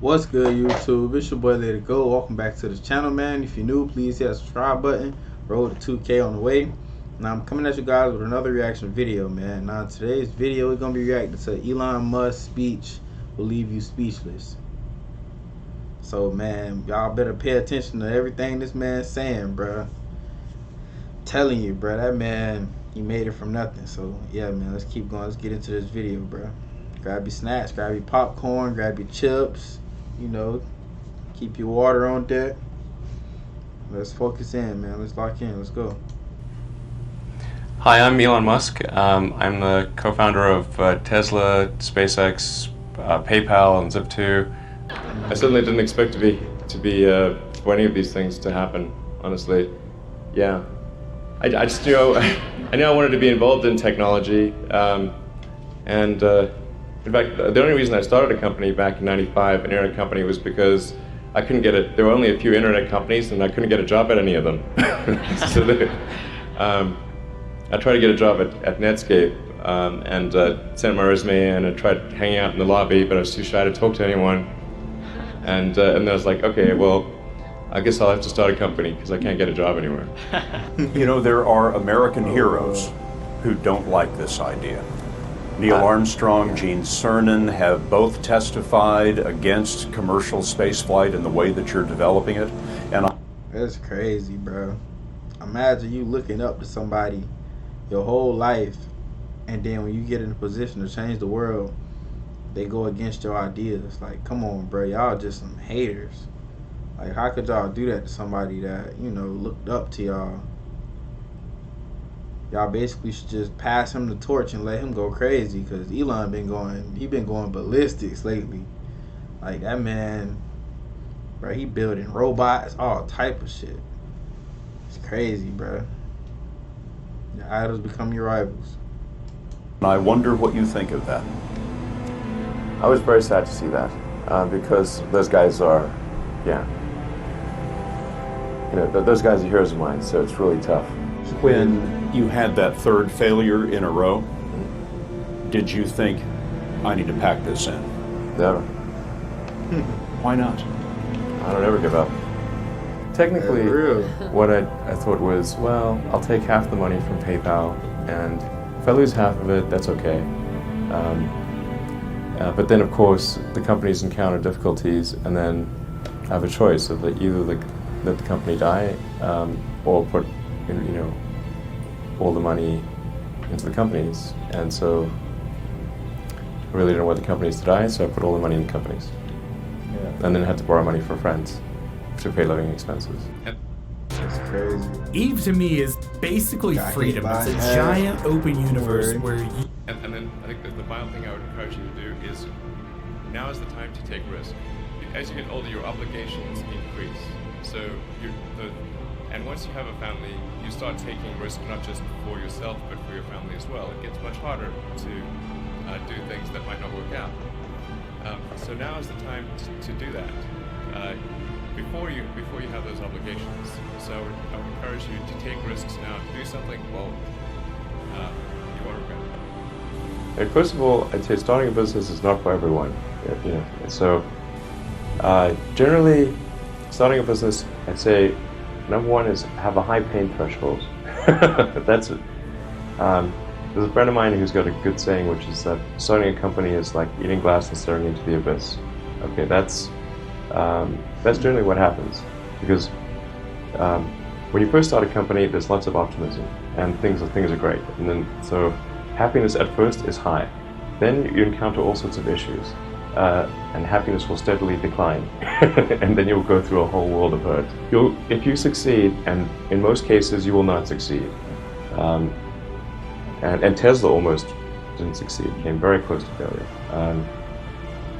What's good, YouTube? It's your boy Let It Go. Welcome back to the channel, man. If you're new, please hit that subscribe button. Roll to 2K on the way. Now I'm coming at you guys with another reaction video, man. Now today's video is gonna be reacting to Elon Musk's speech will leave you speechless. So man, y'all better pay attention to everything this man's saying, bruh. Telling you, bruh, that man, he made it from nothing. So yeah, man, let's keep going. Let's get into this video, bruh. Grab your snacks, grab your popcorn, grab your chips. You know, keep your water on deck. Let's focus in, man. Let's lock in. Let's go. Hi, I'm Elon Musk. I'm the co-founder of Tesla, SpaceX, PayPal, and Zip2. I certainly didn't expect for any of these things to happen. Honestly, yeah. I just I knew I wanted to be involved in technology, and in fact, the only reason I started a company back in '95, an internet company, was because I couldn't get it. There were only a few internet companies, and I couldn't get a job at any of them. So I tried to get a job at Netscape, and sent my resume in and tried hanging out in the lobby, but I was too shy to talk to anyone. And then I was like, okay, well, I guess I'll have to start a company because I can't get a job anywhere. You know, there are American heroes who don't like this idea. Neil Armstrong, Gene Cernan have both testified against commercial spaceflight and the way that you're developing it. And That's crazy, bro. Imagine you looking up to somebody your whole life, and then when you get in a position to change the world, they go against your ideas. Like, come on, bro, y'all just some haters. Like, how could y'all do that to somebody that, you know, looked up to y'all? Y'all basically should just pass him the torch and let him go crazy, because Elon been going ballistics lately. Like, that man, bro, he building robots, all type of shit. It's crazy, bro. Your idols become your rivals. I wonder what you think of that. I was very sad to see that, because those guys are, yeah, you know, those guys are heroes of mine, so it's really tough. When you had that third failure in a row, did you think, I need to pack this in? Never. Why not? I don't ever give up. Technically, what I thought was, well, I'll take half the money from PayPal, and if I lose half of it, that's okay. But then, of course, the companies encounter difficulties, and then I have a choice of either let the company die, or put, you know, all the money into the companies. And so I really didn't want the companies to die, so I put all the money in the companies. Yeah. And then had to borrow money from friends to pay living expenses. That's crazy. Eve to me is basically freedom. It's a giant open universe where you... And then I think that the final thing I would encourage you to do is, now is the time to take risk. As you get older, your obligations increase. So and once you have a family, you start taking risk not just for yourself, but for your family as well. It gets much harder to do things that might not work out. So now is the time to do that. Before you have those obligations. So I would encourage you to take risks now. Do something, well, you won't regret it. And first of all, I'd say starting a business is not for everyone. You know, so generally, starting a business, I'd say number one is have a high pain threshold. That's it. There's a friend of mine who's got a good saying, which is that starting a company is like eating glass and staring into the abyss. Okay, that's generally what happens, because when you first start a company, there's lots of optimism and things are great, and then so happiness at first is high. Then you encounter all sorts of issues, and happiness will steadily decline, and then you'll go through a whole world of hurt. If you succeed, and in most cases you will not succeed, and Tesla almost didn't succeed, came very close to failure.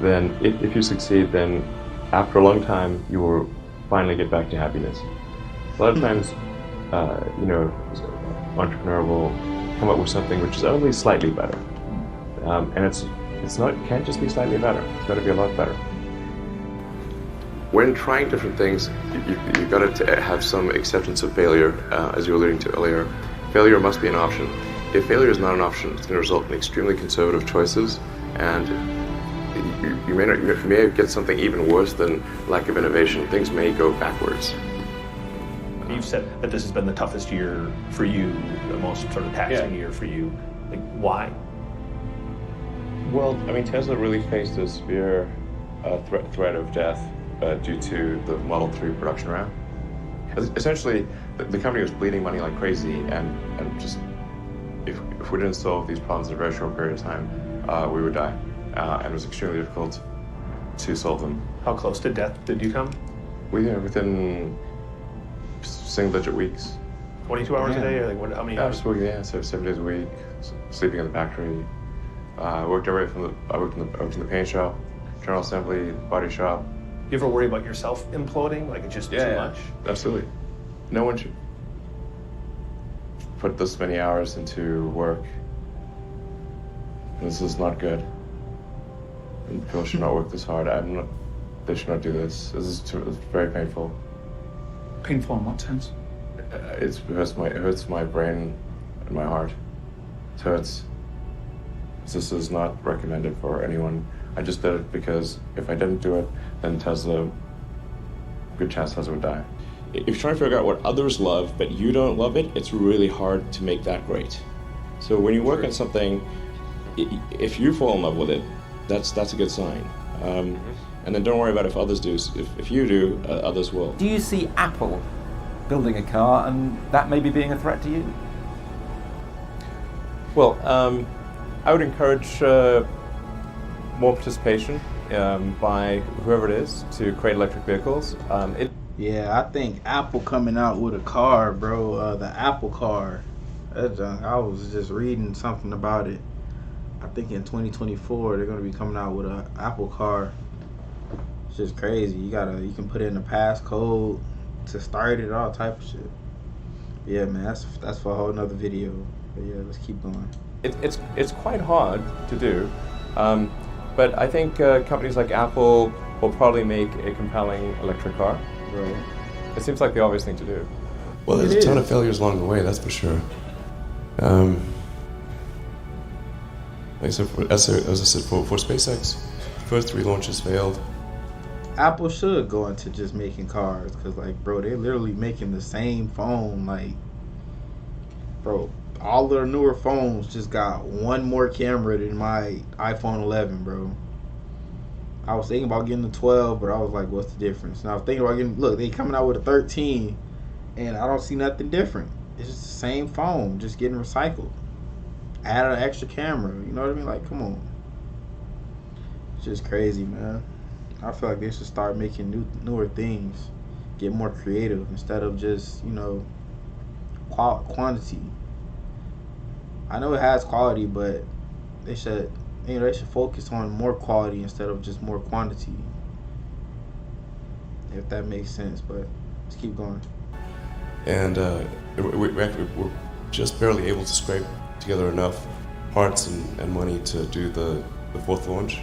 Then if you succeed, then after a long time you will finally get back to happiness. A lot of times, you know, an entrepreneur will come up with something which is only slightly better, and it can't just be slightly better. It's got to be a lot better. When trying different things, you've got to have some acceptance of failure, as you were alluding to earlier. Failure must be an option. If failure is not an option, it's going to result in extremely conservative choices, and you may get something even worse than lack of innovation. Things may go backwards. You've said that this has been the toughest year for you, the most sort of taxing year for you. Like, why? Well, I mean, Tesla really faced a severe threat of death due to the Model 3 production ramp. Essentially, the company was bleeding money like crazy, and just if we didn't solve these problems in a very short period of time, we would die. And it was extremely difficult to solve them. How close to death did you come? Within single-digit weeks. 22 hours a day, or like what? How many hours? So 7 days a week, sleeping in the factory. I worked everywhere from I worked in the paint shop, general assembly, body shop. You ever worry about yourself imploding? Like it's just too much? Absolutely. No one should put this many hours into work. This is not good. And people should not work this hard. They should not do this. It's very painful. Painful in what sense? It hurts my brain and my heart. It hurts. This is not recommended for anyone. I just did it because if I didn't do it, then good chance Tesla would die. If you're trying to figure out what others love, but you don't love it, it's really hard to make that great. So when you work on something, if you fall in love with it, that's a good sign. And then don't worry about if others do. If you do, others will. Do you see Apple building a car and that maybe being a threat to you? Well, I would encourage more participation by whoever it is to create electric vehicles. Yeah, I think Apple coming out with a car, bro. The Apple car. I was just reading something about it. I think in 2024 they're gonna be coming out with an Apple car. It's just crazy. You can put in a passcode to start it, all type of shit. Yeah, man, that's for a whole nother video. But yeah, let's keep going. It's quite hard to do, but I think companies like Apple will probably make a compelling electric car. Right. It seems like the obvious thing to do. Well, there's a ton of failures along the way, that's for sure. Like I said, as I said, for SpaceX, the first 3 launches failed. Apple should go into just making cars, because, like, bro, they're literally making the same phone. Like, bro, all their newer phones just got one more camera than my iPhone 11, bro. I was thinking about getting the 12, but I was like, what's the difference? And I was thinking about look, they coming out with a 13, and I don't see nothing different. It's just the same phone, just getting recycled. Add an extra camera, you know what I mean? Like, come on. It's just crazy, man. I feel like they should start making newer things. Get more creative instead of just, quantity. I know it has quality, but they should focus on more quality instead of just more quantity. If that makes sense, but let's keep going. And we're just barely able to scrape together enough parts and money to do the 4th launch.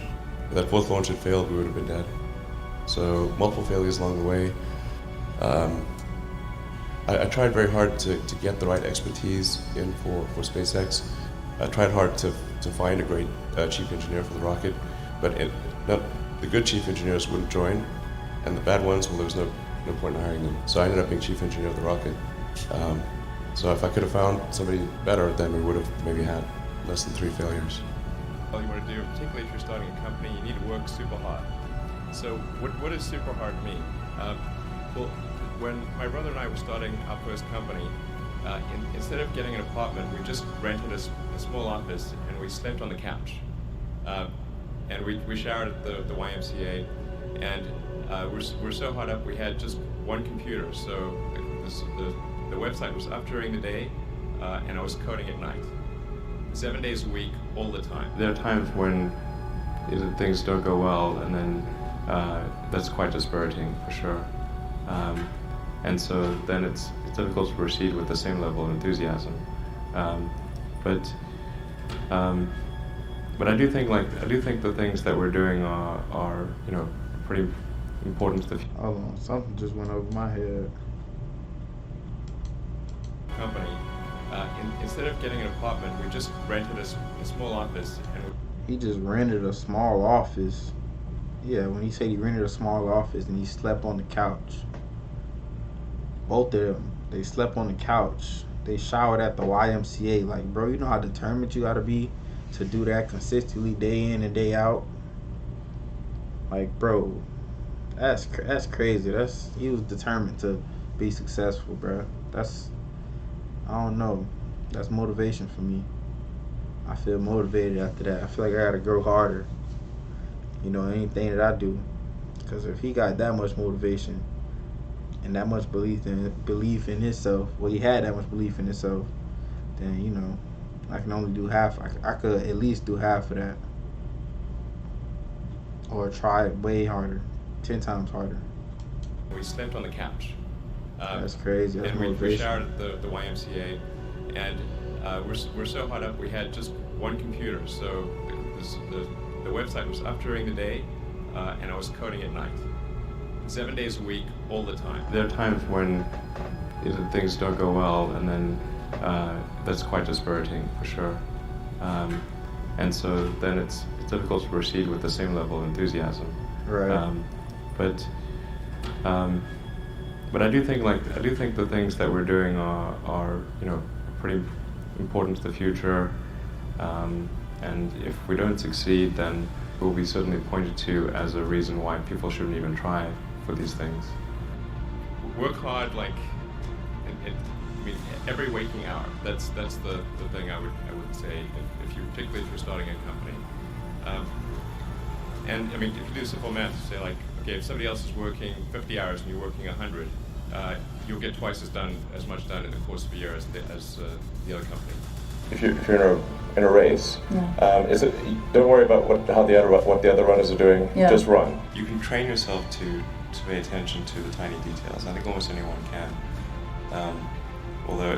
If that 4th launch had failed, we would have been dead. So multiple failures along the way. I tried very hard to get the right expertise in for SpaceX. I tried hard to find a great chief engineer for the rocket, but the good chief engineers wouldn't join, and the bad ones, well, there was no point in hiring them. So I ended up being chief engineer of the rocket. So if I could have found somebody better, then we would have maybe had less than 3 failures. All you want to do, particularly if you're starting a company, you need to work super hard. So what does super hard mean? Well, when my brother and I were starting our first company, instead of getting an apartment, we just rented a small office and we slept on the couch. And we showered at the YMCA, and we're so hot up we had just one computer. So the website was up during the day, and I was coding at night. 7 days a week, all the time. There are times when things don't go well, and then that's quite dispiriting for sure. And so then it's difficult to proceed with the same level of enthusiasm. But I do think the things that we're doing are pretty important to the future. Hold on, something just went over my head. Company. Instead of getting an apartment, we just rented a small office. he just rented a small office. Yeah, when he said he rented a small office and he slept on the couch. Both of them, they slept on the couch. They showered at the YMCA. Like, bro, you know how determined you gotta be to do that consistently, day in and day out. Like, bro, that's crazy. He was determined to be successful, bro. I don't know. That's motivation for me. I feel motivated after that. I feel like I gotta grow harder. You know, anything that I do. Because if he got that much motivation and that much belief in himself, well, he had that much belief in himself, then, you know, I can only do half. I could at least do half of that. Or try it way harder. 10 times harder. We slept on the couch. That's crazy. That's and motivation. we showered at the YMCA, and we're so hot up. We had just one computer, so the website was up during the day, and I was coding at night, 7 days a week, all the time. There are times when things don't go well, and then that's quite dispiriting for sure. And so then it's difficult to proceed with the same level of enthusiasm. Right. But I do think the things that we're doing are you know, pretty important to the future. And if we don't succeed, then we'll be certainly pointed to as a reason why people shouldn't even try for these things. Work hard, like, I mean, every waking hour. That's the thing I would say, particularly if you're starting a company. And I mean, if you do simple math, say like, okay, if somebody else is working 50 hours and you're working 100, you'll get twice as much done in the course of a year as the other company. If you're in a race, don't worry about what the other runners are doing. Yeah. Just run. You can train yourself to pay attention to the tiny details. I think almost anyone can. Although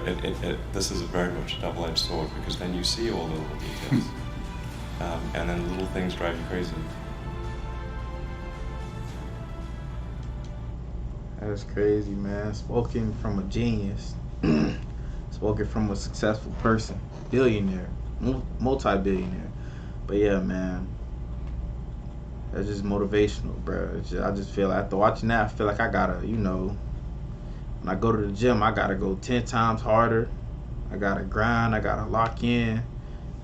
this is very much a double-edged sword, because then you see all the little details, and then little things drive you crazy. That's crazy, man. Spoken from a genius. Spoken from a successful person. Billionaire. Multi-billionaire. But yeah, man. That's just motivational, bro. I just feel, after watching that, I feel like I gotta, you know, when I go to the gym, I gotta go 10 times harder. I gotta grind. I gotta lock in.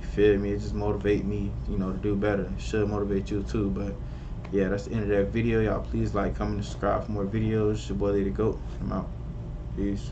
You feel me? It just motivate me, you know, to do better. It should motivate you too, but yeah, that's the end of that video. Y'all please like, comment, and subscribe for more videos. It's your boy, Lady Goat. I'm out. Peace.